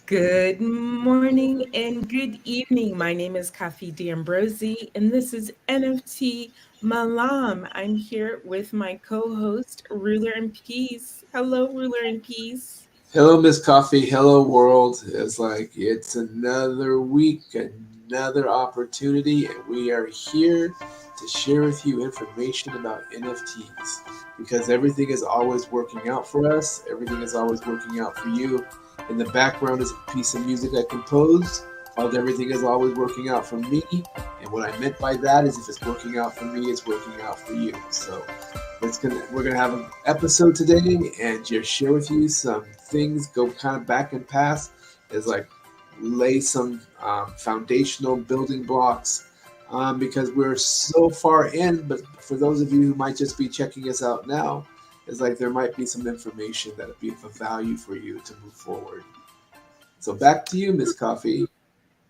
Good morning and good evening. My name is Kafi D'Ambrosi, and this is NFT Malam. I'm here with my co-host, Ruler in Peace. Hello, Ruler in Peace. Hello, Miss Coffee. Hello, world. It's another week, another opportunity, and we are here to share with you information about NFTs because everything is always working out for us. Everything is always working out for you. In the background is a piece of music I composed called "Everything is Always Working Out for Me," and what I meant by that is if it's working out for me, it's working out for you. So we're gonna have an episode today and just share with you some things, go kind of back and past, is like lay some foundational building blocks because we're so far in. But for those of you who might just be checking us out now, it's like there might be some information that would be of value for you to move forward. So back to you, Miss Coffee.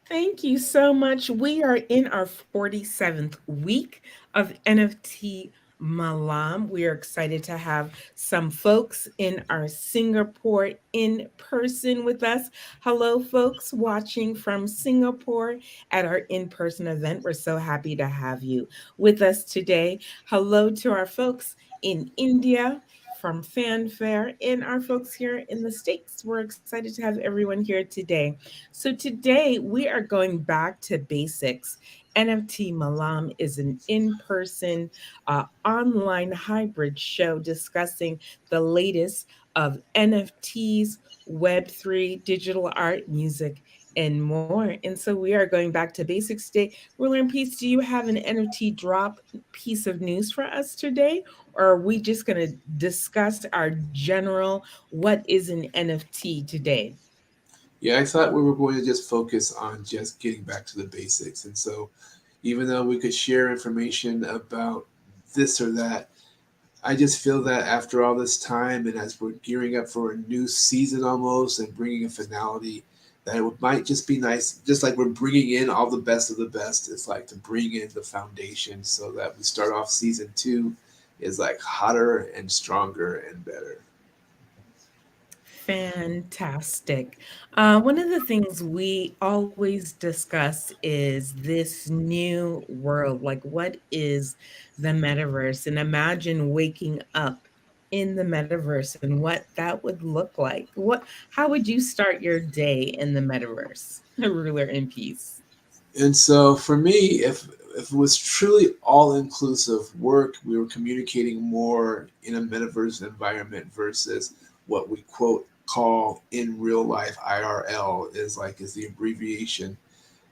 Thank you so much. We are in our 47th week of NFT Malam. We are excited to have some folks in our Singapore in person with us. Hello, folks watching from Singapore at our in person event. We're so happy to have you with us today. Hello to our folks in India from Fanfare and our folks here in the States. We're excited to have everyone here today. So today we are going back to basics. NFT Malam is an in person, online hybrid show discussing the latest of NFTs, Web3, digital art, music, and more. And so we are going back to basics today. Ruler and Peace, do you have an NFT drop piece of news for us today? Or are we just going to discuss our general what is an NFT today? Yeah, I thought we were going to just focus on just getting back to the basics. And so, even though we could share information about this or that, I just feel that after all this time and as we're gearing up for a new season almost and bringing a finality, that it might just be nice, just like we're bringing in all the best of the best, it's like to bring in the foundation so that we start off season two is like hotter and stronger and better. Fantastic. One of the things we always discuss is this new world. Like, what is the metaverse? And imagine waking up in the metaverse and what that would look like. How would you start your day in the metaverse? Ruler in peace. And so for me, if it was truly all inclusive work, we were communicating more in a metaverse environment versus what we quote call in real life IRL is the abbreviation.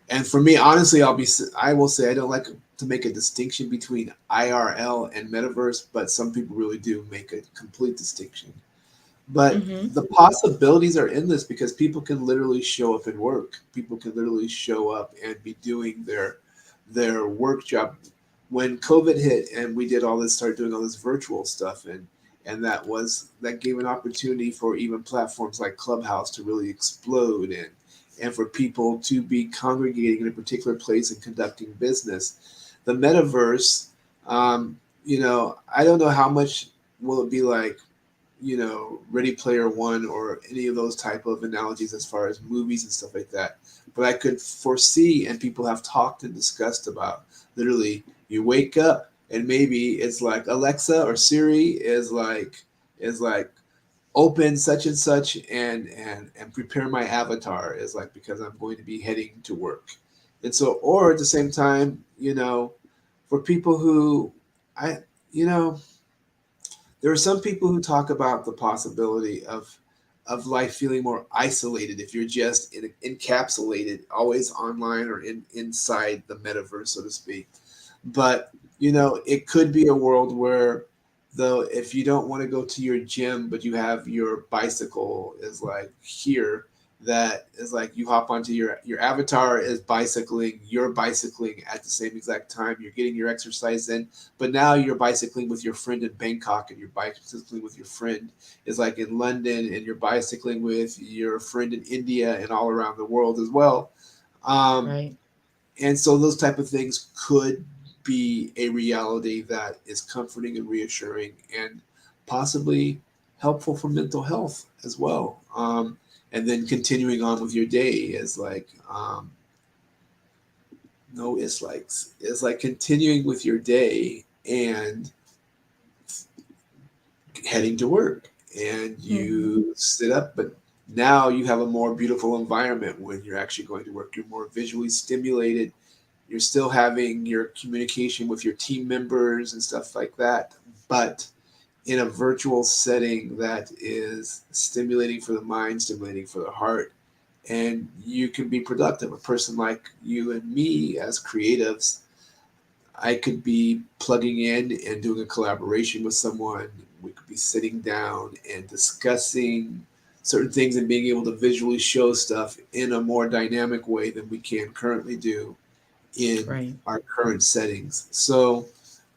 And for me, honestly, I will say I don't like to make a distinction between IRL and metaverse, but some people really do make a complete distinction. But Mm-hmm. the possibilities are endless because people can literally show up and work. People can literally show up and be doing their work job. When COVID hit and we did all this, started doing all this virtual stuff, and that gave an opportunity for even platforms like Clubhouse to really explode and for people to be congregating in a particular place and conducting business. The metaverse, um, I don't know how much will it be like Ready Player One or any of those type of analogies as far as movies and stuff like that. But I could foresee, and people have talked and discussed about literally you wake up and maybe it's like Alexa or Siri is like open such and such and prepare my avatar is like because I'm going to be heading to work. And so or at the same time, for people who I you know there are some people who talk about the possibility of life feeling more isolated if you're just encapsulated, always online or inside the metaverse, so to speak. But it could be a world where, though, if you don't want to go to your gym, but you have your bicycle is like here, that is like you hop onto your avatar is bicycling, you're bicycling at the same exact time, you're getting your exercise in, but now you're bicycling with your friend in Bangkok and you're bicycling with your friend is like in London and you're bicycling with your friend in India and all around the world as well. Um, Right. and so those type of things could be a reality that is comforting and reassuring and possibly helpful for mental health as well. and then continuing on with your day is like no, it's like continuing with your day and heading to work, and Mhm. you sit up, but now you have a more beautiful environment when you're actually going to work. You're more visually stimulated. You're still having your communication with your team members and stuff like that, but in a virtual setting that is stimulating for the mind, stimulating for the heart, and you can be productive. A person like you and me as creatives, I could be plugging in and doing a collaboration with someone. We could be sitting down and discussing certain things and being able to visually show stuff in a more dynamic way than we can currently do in Right. our current settings. So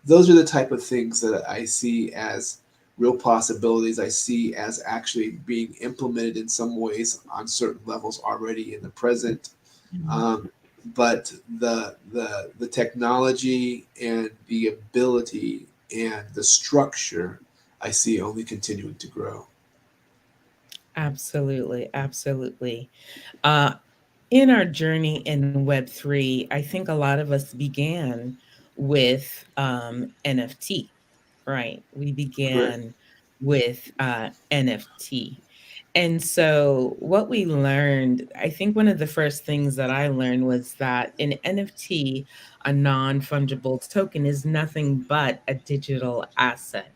those are the type of things that I see as real possibilities. I see as actually being implemented in some ways on certain levels already in the present. Mhm. Um, but the technology and the ability and the structure I see only continuing to grow. Absolutely, absolutely. Uh, in our journey in Web3, I think a lot of us began with NFT, right? We Correct. began with NFT. And so, what we learned, I think one of the first things that I learned was that an NFT, a non fungible token, is nothing but a digital asset,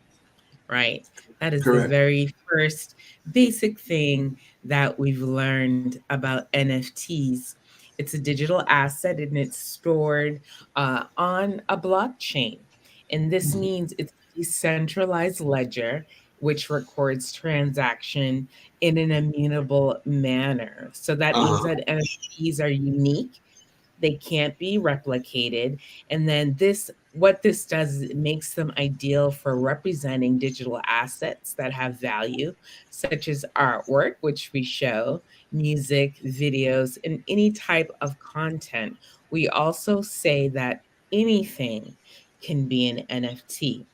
right? That is the Correct. very first basic thing that we've learned about NFTs. It's a digital asset and it's stored on a blockchain. And this Mhm. means it's a decentralized ledger which records transaction in an immutable manner. So that Uh means huh. that NFTs are unique, they can't be replicated. And then what this does is it makes them ideal for representing digital assets that have value, such as artwork, which we show, music, videos, and any type of content. We also say that anything can be an NFT.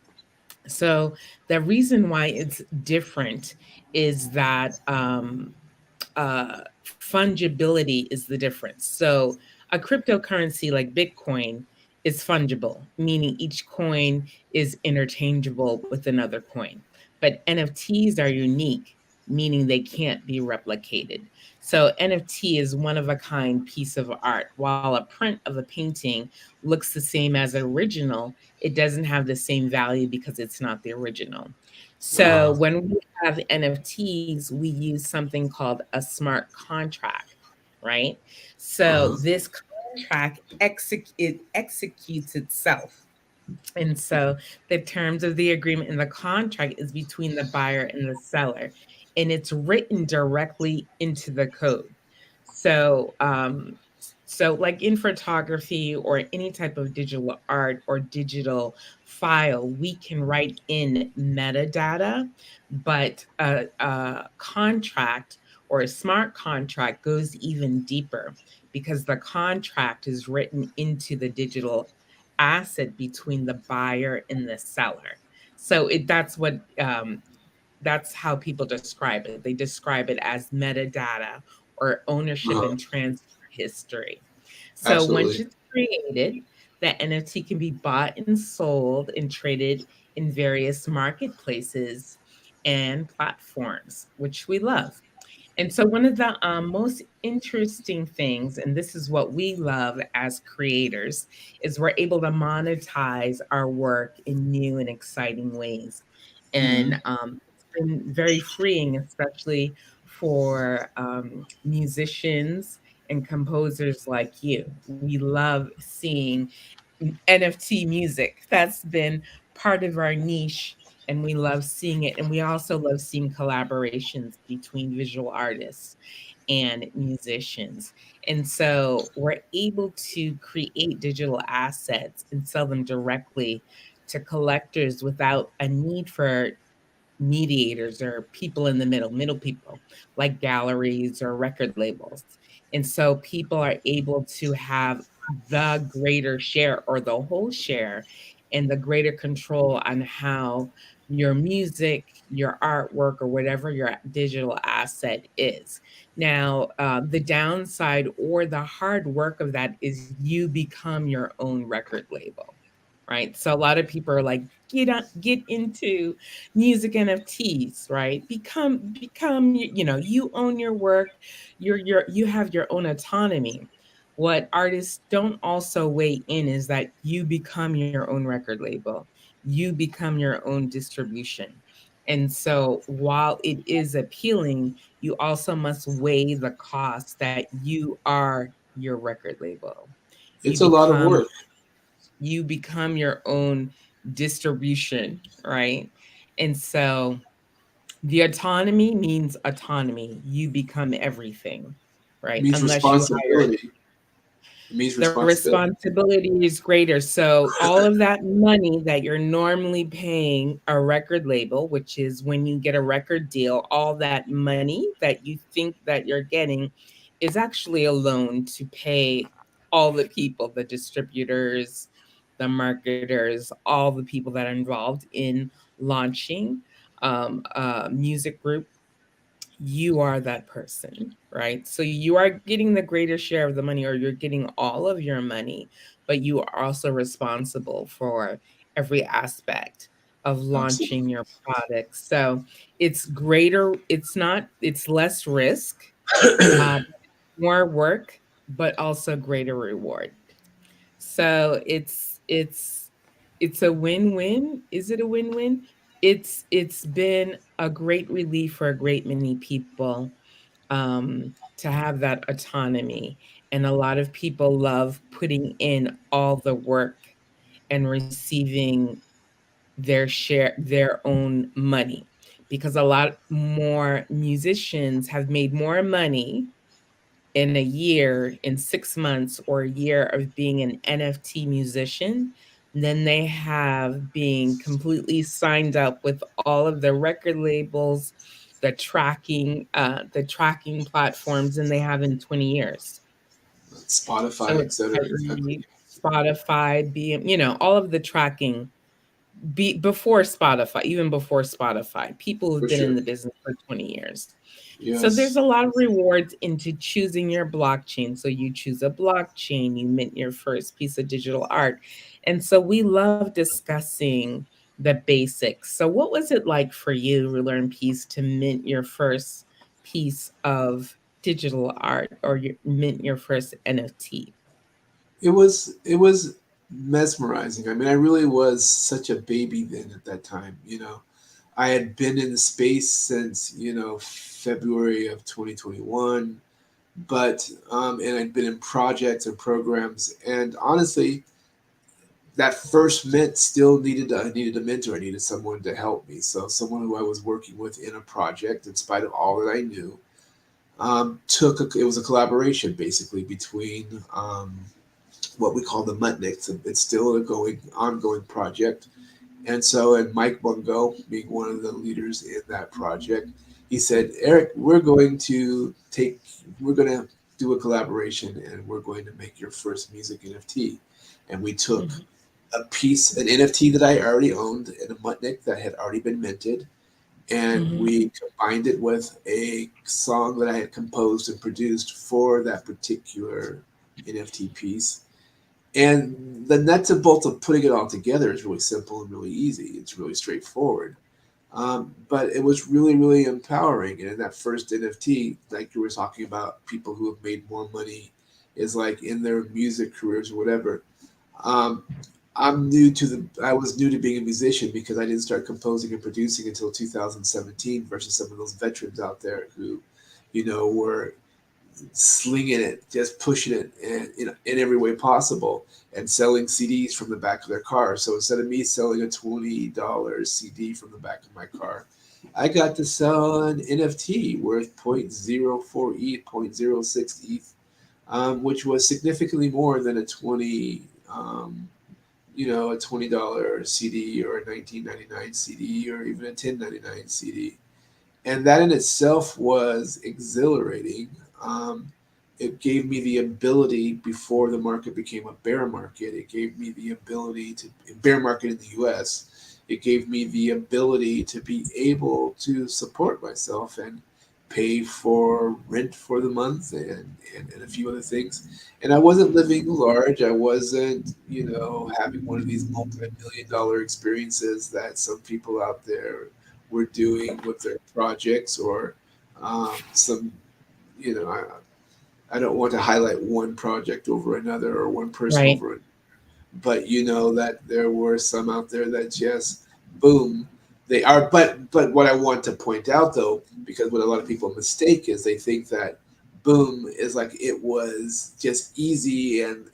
So the reason why it's different is that fungibility is the difference. So a cryptocurrency like Bitcoin is fungible, meaning each coin is interchangeable with another coin. But NFTs are unique, meaning they can't be replicated. So NFT is one of a kind piece of art. While a print of a painting looks the same as an original, it doesn't have the same value because it's not the original. Uh So huh. when we have NFTs, we use something called a smart contract, right? Uh So huh. this contract it executes itself. And so the terms of the agreement in the contract is between the buyer and the seller, and it's written directly into the code. So, so like in photography or any type of digital art or digital file, we can write in metadata, but a contract or a smart contract goes even deeper because the contract is written into the digital asset between the buyer and the seller. So that's how people describe it. They describe it as metadata or Uh ownership huh. and transfer history. So once Absolutely. it's created, the NFT can be bought and sold and traded in various marketplaces and platforms, which we love. And so, one of the most interesting things, and this is what we love as creators, is we're able to monetize our work in new and exciting ways. Mm-hmm. And it's been very freeing, especially for musicians and composers like you. We love seeing NFT music. That's been part of our niche, and we love seeing it. And we also love seeing collaborations between visual artists and musicians. And so we're able to create digital assets and sell them directly to collectors without a need for mediators or people in the middle people like galleries or record labels. And so people are able to have the greater share or the whole share and the greater control on how your music, your artwork, or whatever your digital asset is. Now, the downside or the hard work of that is you become your own record label, right? So a lot of people are like, get into music NFTs, right? Become you own your work, you have your own autonomy. What artists don't also weigh in is that you become your own record label, you become your own distribution. And so while it is appealing, you also must weigh the cost that you are your record label. You It's a lot of become work. your own distribution, right? And so the autonomy means autonomy. You become everything, It right? means Unless you hire. responsibility. It means The responsibility. responsibility is greater. So all of that money that you're normally paying a record label, which is when you get a record deal, all that money that you think that you're getting is actually a loan to pay all the people, the distributors, the marketers, all the people that are involved in launching a music group. You are that person, right? So you are getting the greater share of the money, or you're getting all of your money, but you are also responsible for every aspect of launching Absolutely. your product. So it's greater, it's less risk, um, more work, but also greater reward. So it's a win-win. Is it a win-win? It's been a great relief for a great many people, to have that autonomy. And a lot of people love putting in all the work and receiving their own money, because a lot more musicians have made more money in a year, in 6 months, or a year of being an NFT musician than they have being completely signed up with all of the record labels, the tracking platforms than they have in 20 years. So Spotify, it's etc. Exactly. Spotify, all of the tracking before Spotify, even before Spotify, people who've For been in sure. the business for 20 years. So there's Yes. a lot of rewards into choosing your blockchain. So you choose a blockchain, you mint your first piece of digital art. And so we love discussing the basics. So what was it like for you, Relearn Piece, to mint your first piece of digital art, or mint your first NFT? It was mesmerizing. I mean, I really was such a baby then at that time. I had been in the space since February of 2021, but and I'd been in projects and programs, and honestly, that first mint still I needed a mentor. I needed someone to help me. So someone who I was working with in a project, in spite of all that I knew, it was a collaboration basically between what we call the Mutniks. It's still a ongoing project. And Mike Bungo, being one of the leaders in that project, he said, Eric, we're going to do a collaboration, and we're going to make your first music NFT. And we took Mhm, an NFT that I already owned, and a Mutnik that had already been minted, and mhm, we combined it with a song that I had composed and produced for that particular NFT piece. And the nuts and bolts of putting it all together is really simple and really easy. It's really straightforward. But it was really, really empowering. And in that first NFT, like you were talking about, people who have made more money is like in their music careers or whatever. Um, I was new to being a musician because I didn't start composing and producing until 2017 versus some of those veterans out there who, were slinging it, just pushing it in every way possible, and selling CDs from the back of their car. So instead of me selling a $20 CD from the back of my car, I got to sell an NFT worth zero point zero 0.04 ETH, zero point zero 0.06 ETH, which was significantly more than a $20 CD or a 1999 CD or even a 1099 CD. And that in itself was exhilarating. Um, it gave me the ability before the market became a bear market. It gave me the ability to bear market in the U.S. It gave me the ability to be able to support myself and pay for rent for the month and a few other things. And I wasn't living large. I wasn't, having one of these multi-million dollar experiences that some people out there were doing with their projects or some, you know, I don't want to highlight one project over another or one person Right. over it, but you know that there were some out there that just boom, they are. But what I want to point out though, because what a lot of people mistake is they think that boom is like it was just easy and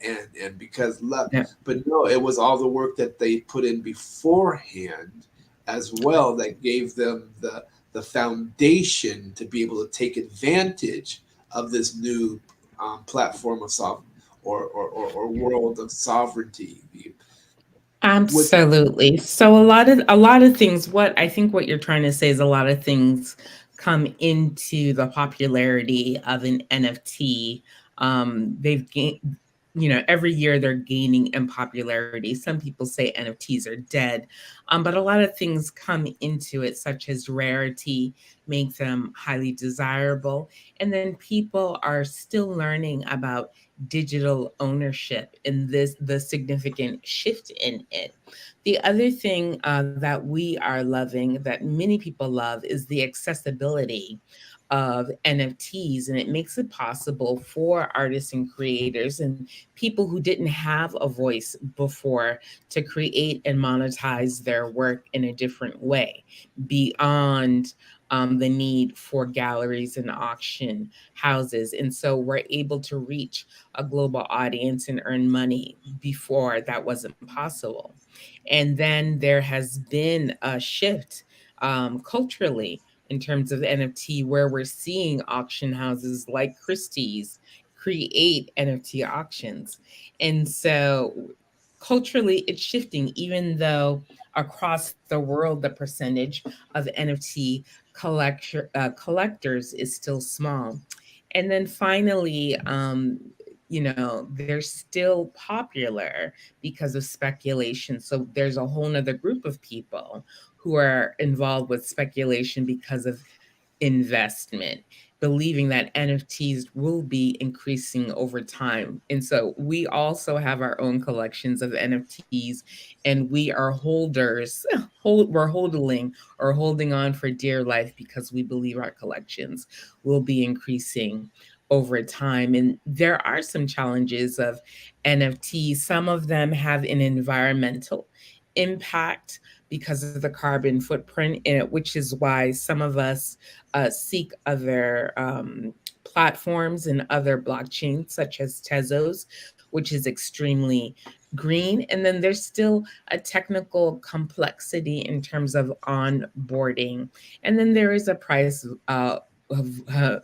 because luck, Yeah. but no, it was all the work that they put in beforehand as well that gave them the foundation to be able to take advantage of this new platform of or world of sovereignty. With Absolutely. So a lot of things, what I think what you're trying to say is a lot of things come into the popularity of an NFT. They've gained, every year they're gaining in popularity. Some people say NFTs are dead, but a lot of things come into it, such as rarity, make them highly desirable, and then people are still learning about digital ownership and the significant shift in it. The other thing that we are loving, that many people love, is the accessibility of NFTs, and it makes it possible for artists and creators and people who didn't have a voice before to create and monetize their work in a different way beyond the need for galleries and auction houses. And so we're able to reach a global audience and earn money before that wasn't possible. And then there has been a shift culturally in terms of NFT, where we're seeing auction houses like Christie's create NFT auctions. And so culturally, it's shifting, even though across the world, the percentage of NFT collectors is still small. And then finally, they're still popular because of speculation. So there's a whole nother group of people who are involved with speculation because of investment, believing that NFTs will be increasing over time. And so we also have our own collections of NFTs, and we are holders, we're holding on for dear life because we believe our collections will be increasing over time. And there are some challenges of NFTs. Some of them have an environmental impact because of the carbon footprint in it, which is why some of us seek other platforms and other blockchains, such as Tezos, which is extremely green. And then there's still a technical complexity in terms of onboarding. And then there is a of,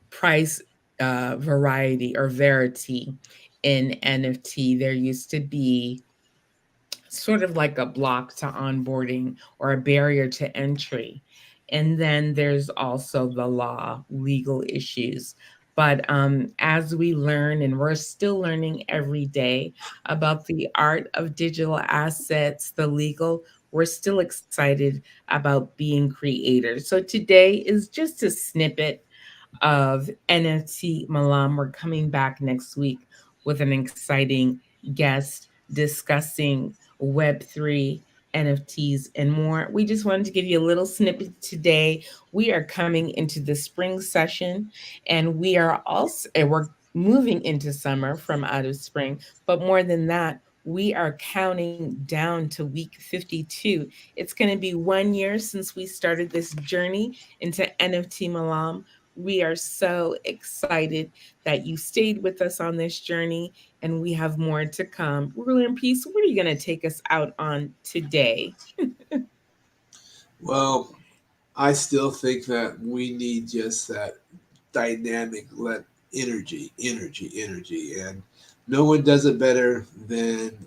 price variety or verity in NFT. There used to be sort of like a block to onboarding or a barrier to entry. And then there's also the law, legal issues. But as we learn, and we're still learning every day about the art of digital assets, the legal, we're still excited about being creators. So today is just a snippet of NFT Malam. We're coming back next week with an exciting guest discussing Web3, NFTs, and more. We just wanted to give you a little snippet today. We are coming into the spring session, and we're moving into summer from out of spring. But more than that, we are counting down to week 52. It's going to be 1 year since we started this journey into NFT Malam. We are so excited that you stayed with us on this journey, and we have more to come. Ruler and Peace, what are you going to take us out on today? well, I still think that we need just that dynamic let energy, and no one does it better than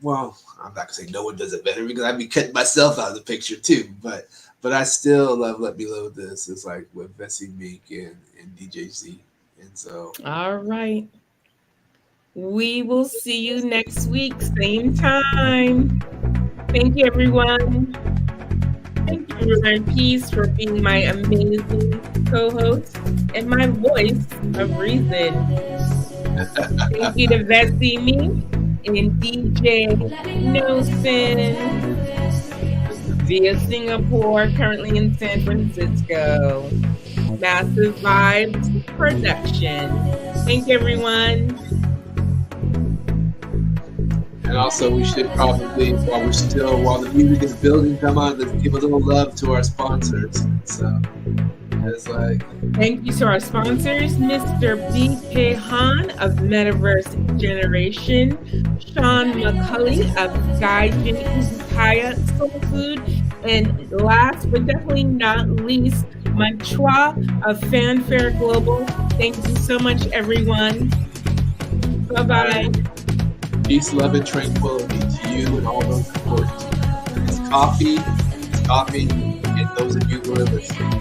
well, I'm not gonna say no one does it better because I'd be cutting myself out of the picture too. But I still love Let Me Load This. It's like with Vessi Mink and DJ Z. And so, All right. We will see you next week, same time. Thank you, everyone. Thank you, Reverend Peace, for being my amazing co-host and my voice of reason. Thank you to Vessi Me and DJ Nelson via Singapore, currently in San Francisco. Massive Vibes Production. Thank you, everyone. and also we should probably, while the music is building, come on, let's give a little love to our sponsors. So it's like, thank you to our sponsors, Mr. B.K. Han of Metaverse Generation, Sean McCully of Gaijin Izakaya Soul Food, and last but definitely not least, my Chua of Fanfare Global. Thank you so much, everyone. Bye-bye. Peace, love, and tranquility to you and all those important. It's coffee, and those of you who are listening.